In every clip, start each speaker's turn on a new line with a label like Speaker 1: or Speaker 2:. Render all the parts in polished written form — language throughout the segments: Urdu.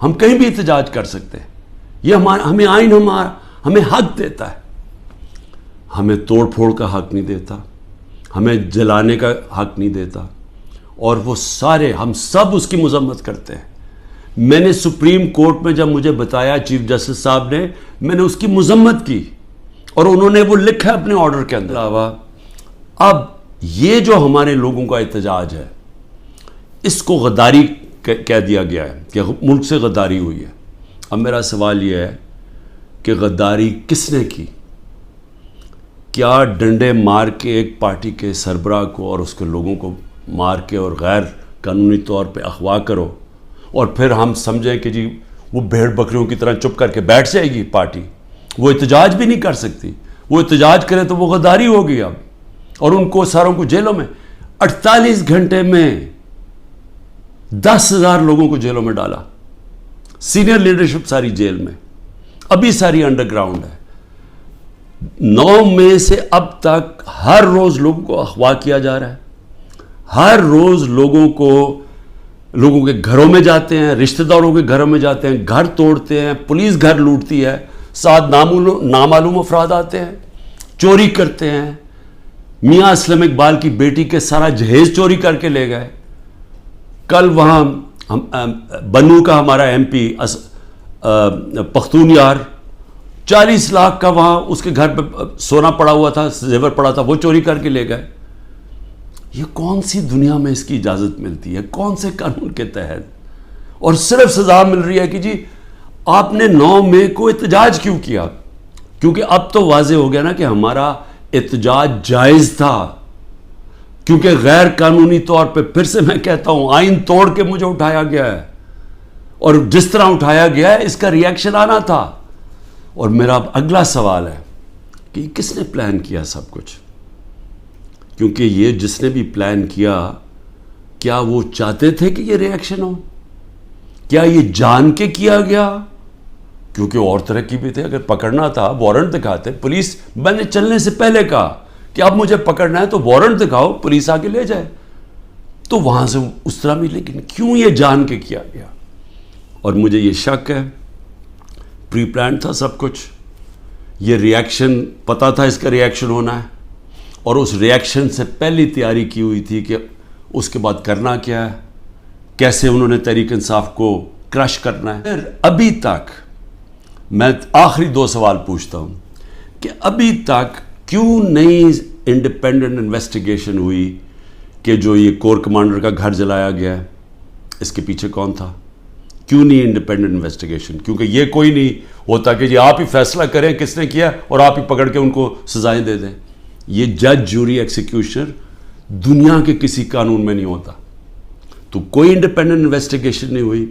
Speaker 1: ہم کہیں بھی احتجاج کر سکتے ہیں. یہ ہمیں آئین ہمیں حق دیتا ہے. ہمیں توڑ پھوڑ کا حق نہیں دیتا, ہمیں جلانے کا حق نہیں دیتا, اور وہ سارے ہم سب اس کی مذمت کرتے ہیں. میں نے سپریم کورٹ میں جب مجھے بتایا چیف جسٹس صاحب نے, میں نے اس کی مذمت کی, اور انہوں نے وہ لکھا اپنے آرڈر کے اندر. اب یہ جو ہمارے لوگوں کا احتجاج ہے, اس کو غداری کہہ دیا گیا ہے کہ ملک سے غداری ہوئی ہے. اب میرا سوال یہ ہے کہ غداری کس نے کی؟ کیا ڈنڈے مار کے ایک پارٹی کے سربراہ کو اور اس کے لوگوں کو مار کے اور غیر قانونی طور پہ اغوا کرو, اور پھر ہم سمجھیں کہ جی وہ بھیڑ بکریوں کی طرح چپ کر کے بیٹھ جائے گی پارٹی؟ وہ احتجاج بھی نہیں کر سکتی. وہ احتجاج کرے تو وہ غداری ہوگی اب. اور ان کو ساروں کو جیلوں میں 48 گھنٹے میں 10,000 لوگوں کو جیلوں میں ڈالا. سینئر لیڈرشپ ساری جیل میں, ابھی ساری انڈر گراؤنڈ ہے. 9 مئی سے اب تک ہر روز لوگوں کو اغوا کیا جا رہا ہے. ہر روز لوگوں کے گھروں میں جاتے ہیں, رشتہ داروں کے گھروں میں جاتے ہیں, گھر توڑتے ہیں, پولیس گھر لوٹتی ہے, ساتھ نامعلوم افراد آتے ہیں, چوری کرتے ہیں. میاں اسلم اقبال کی بیٹی کے سارا جہیز چوری کر کے لے گئے. کل وہاں بنو کا ہمارا ایم پی پختون یار 40 لاکھ کا وہاں اس کے گھر پہ سونا پڑا ہوا تھا, زیور پڑا تھا, وہ چوری کر کے لے گئے. یہ کون سی دنیا میں اس کی اجازت ملتی ہے؟ کون سے قانون کے تحت؟ اور صرف سزا مل رہی ہے کہ جی آپ نے 9 مئی کو احتجاج کیوں کیا؟ کیونکہ اب تو واضح ہو گیا نا کہ ہمارا احتجاج جائز تھا, کیونکہ غیر قانونی طور پہ, پھر سے میں کہتا ہوں, آئین توڑ کے مجھے اٹھایا گیا ہے, اور جس طرح اٹھایا گیا ہے اس کا ریئیکشن آنا تھا. اور میرا اب اگلا سوال ہے کہ کس نے پلان کیا سب کچھ؟ کیونکہ یہ جس نے بھی پلان کیا, کیا وہ چاہتے تھے کہ یہ ریئیکشن ہو؟ کیا یہ جان کے کیا گیا؟ کیونکہ اور طرح کی بھی تھے. اگر پکڑنا تھا وارنٹ دکھاتے. پولیس, میں نے چلنے سے پہلے کہا کہ اب مجھے پکڑنا ہے تو وارنٹ دکھاؤ, پولیس آ کے لے جائے. تو وہاں سے اس طرح بھی, لیکن کیوں یہ جان کے کیا گیا؟ اور مجھے یہ شک ہے پری پلان تھا سب کچھ. یہ ریئیکشن پتا تھا اس کا ریئیکشن ہونا ہے, اور اس ریئیکشن سے پہلی تیاری کی ہوئی تھی کہ اس کے بعد کرنا کیا ہے, کیسے انہوں نے تحریک انصاف کو کرش کرنا ہے. ابھی تک میں آخری 2 سوال پوچھتا ہوں کہ ابھی تک کیوں نہیں انڈیپینڈنٹ انویسٹیگیشن ہوئی کہ جو یہ کور کمانڈر کا گھر جلایا گیا ہے, اس کے پیچھے کون تھا؟ کیوں نہیں انڈیپینڈنٹ انویسٹیگیشن؟ کیونکہ یہ کوئی نہیں ہوتا کہ جی آپ ہی فیصلہ کریں کس نے کیا اور آپ ہی پکڑ کے ان کو سزائیں دے دیں. یہ جج, جوری, ایکسیکیوشنر دنیا کے کسی قانون میں نہیں ہوتا. تو کوئی انڈیپینڈنٹ انویسٹیگیشن نہیں ہوئی.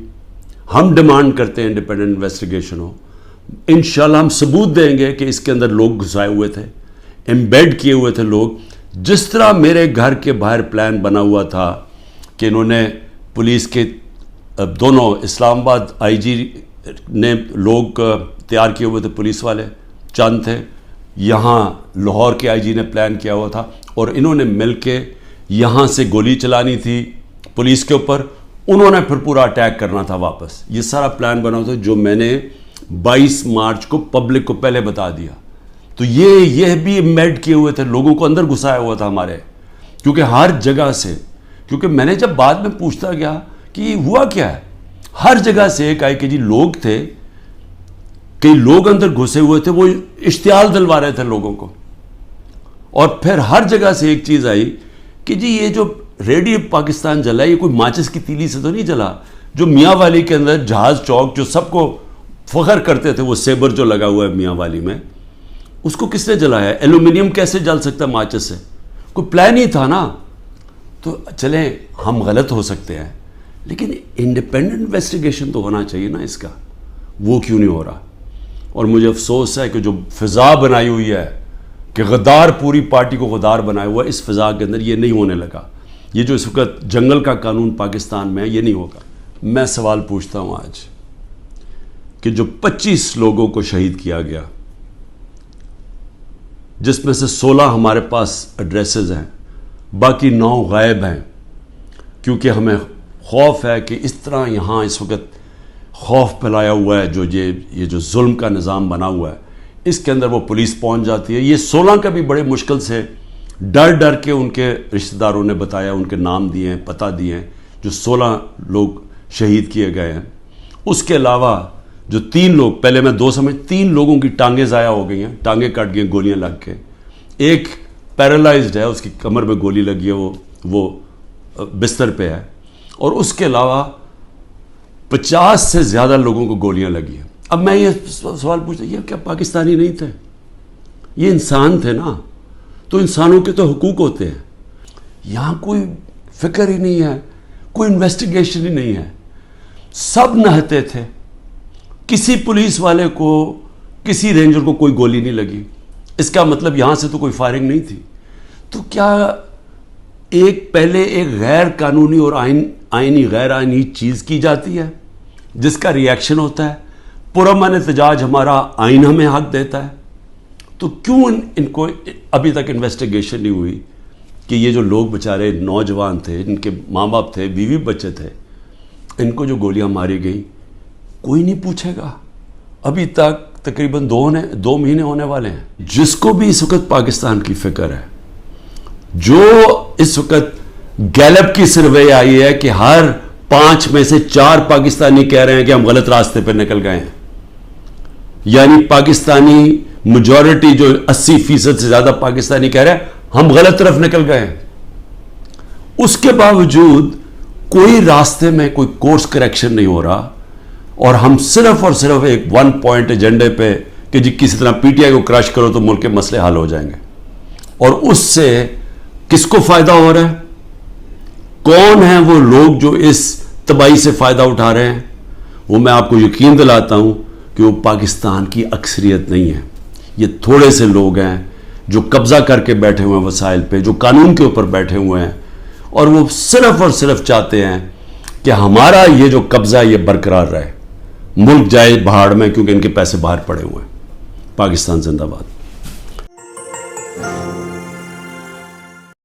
Speaker 1: ہم ڈیمانڈ کرتے ہیں انڈیپینڈنٹ انویسٹیگیشن ہو. انشاءاللہ ہم ثبوت دیں گے کہ اس کے اندر لوگ گھسائے ہوئے تھے, ایمبیڈ کیے ہوئے تھے لوگ. جس طرح میرے گھر کے باہر پلان بنا ہوا تھا کہ انہوں نے پولیس کے دونوں, اسلام آباد آئی جی نے لوگ تیار کیے ہوئے تھے, پولیس والے چند تھے, یہاں لاہور کے آئی جی نے پلان کیا ہوا تھا, اور انہوں نے مل کے یہاں سے گولی چلانی تھی پولیس کے اوپر, انہوں نے پھر پورا اٹیک کرنا تھا واپس. یہ سارا پلان بنا ہوا تھا جو میں نے 22 مارچ کو پبلک کو پہلے بتا دیا. تو یہ بھی ایمبیڈ کیے ہوئے تھے, لوگوں کو اندر گھسایا ہوا تھا ہمارے, کیونکہ ہر جگہ سے, کیونکہ میں نے جب بعد میں پوچھتا گیا کہ یہ ہوا کیا ہے, ہر جگہ سے ایک آئی کہ جی لوگ تھے, کئی لوگ اندر گھسے ہوئے تھے, وہ اشتعال دلوا رہے تھے لوگوں کو. اور پھر ہر جگہ سے ایک چیز آئی کہ جی یہ جو ریڈیو پاکستان جلا, یہ کوئی ماچس کی تیلی سے تو نہیں جلا. جو میاں والی کے اندر جہاز چوک جو سب کو فخر کرتے تھے, وہ سیبر جو لگا ہوا ہے میاں والی میں, اس کو کس نے جلایا؟ ایلومینیم کیسے جل سکتا ہے ماچس سے؟ کوئی پلان ہی تھا نا. تو چلیں ہم غلط ہو سکتے ہیں, لیکن انڈیپینڈنٹ انویسٹیگیشن تو ہونا چاہیے نا اس کا. وہ کیوں نہیں ہو رہا؟ اور مجھے افسوس ہے کہ جو فضا بنائی ہوئی ہے کہ غدار پوری پارٹی کو غدار بنایا ہوا ہے, اس فضا کے اندر یہ نہیں ہونے لگا. یہ جو اس وقت جنگل کا قانون پاکستان میں ہے, یہ نہیں ہوگا. میں سوال پوچھتا ہوں آج کہ جو 25 لوگوں کو شہید کیا گیا, جس میں سے 16 ہمارے پاس ایڈریسز ہیں, باقی 9 غائب ہیں, کیونکہ ہمیں خوف ہے کہ اس طرح یہاں اس وقت خوف پھیلایا ہوا ہے، جو یہ جو ظلم کا نظام بنا ہوا ہے، اس کے اندر وہ پولیس پہنچ جاتی ہے. یہ 16 کا بھی بڑے مشکل سے ڈر کے ان کے رشتہ داروں نے بتایا، ان کے نام دیے ہیں، پتہ دیے ہیں، جو 16 لوگ شہید کیے گئے ہیں. اس کے علاوہ جو 3 لوگ، پہلے میں 2 سمجھ، 3 لوگوں کی ٹانگیں ضائع ہو گئی ہیں، ٹانگیں کٹ گئی گولیاں لگ کے. ایک پیرالائزڈ ہے، اس کی کمر میں گولی لگی ہے، وہ بستر پہ ہے. اور اس کے علاوہ 50 سے زیادہ لوگوں کو گولیاں لگی ہیں. اب میں یہ سوال پوچھتا ہوں، یہ کیا پاکستانی نہیں تھے؟ یہ انسان تھے نا، تو انسانوں کے تو حقوق ہوتے ہیں. یہاں کوئی فکر ہی نہیں ہے، کوئی انویسٹیگیشن ہی نہیں ہے. سب نہتے تھے. کسی پولیس والے کو، کسی رینجر کو کوئی گولی نہیں لگی. اس کا مطلب یہاں سے تو کوئی فائرنگ نہیں تھی. تو کیا پہلے ایک غیر قانونی اور آئینی غیر آئینی چیز کی جاتی ہے جس کا ریئیکشن ہوتا ہے؟ پرامن احتجاج ہمارا آئین ہمیں حق دیتا ہے. تو کیوں ان کو ابھی تک انویسٹیگیشن نہیں ہوئی کہ یہ جو لوگ بیچارے نوجوان تھے، ان کے ماں باپ تھے، بیوی بچے تھے، ان کو جو گولیاں ماری گئیں، کوئی نہیں پوچھے گا. ابھی تک تقریباً 2 مہینے ہونے والے ہیں. جس کو بھی اس وقت پاکستان کی فکر ہے، جو اس وقت گیلپ کی سروے آئی ہے کہ ہر 5 میں سے 4 پاکستانی کہہ رہے ہیں کہ ہم غلط راستے پہ نکل گئے ہیں، یعنی پاکستانی میجورٹی جو 80% سے زیادہ پاکستانی کہہ رہے ہیں ہم غلط طرف نکل گئے ہیں. اس کے باوجود کوئی راستے میں کوئی کورس کریکشن نہیں ہو رہا، اور ہم صرف اور صرف ایک 1 پوائنٹ ایجنڈے پہ کہ جی کسی طرح پی ٹی آئی کو کرش کرو تو ملک کے مسئلے حل ہو جائیں گے. اور اس سے کس کو فائدہ ہو رہا ہے؟ کون ہیں وہ لوگ جو اس تباہی سے فائدہ اٹھا رہے ہیں؟ وہ میں آپ کو یقین دلاتا ہوں کہ وہ پاکستان کی اکثریت نہیں ہے. یہ تھوڑے سے لوگ ہیں جو قبضہ کر کے بیٹھے ہوئے ہیں وسائل پہ، جو قانون کے اوپر بیٹھے ہوئے ہیں، اور وہ صرف اور صرف چاہتے ہیں کہ ہمارا یہ جو قبضہ یہ برقرار رہے، ملک جائے بہاڑ میں، کیونکہ ان کے پیسے باہر پڑے ہوئے ہیں. پاکستان زندہ باد.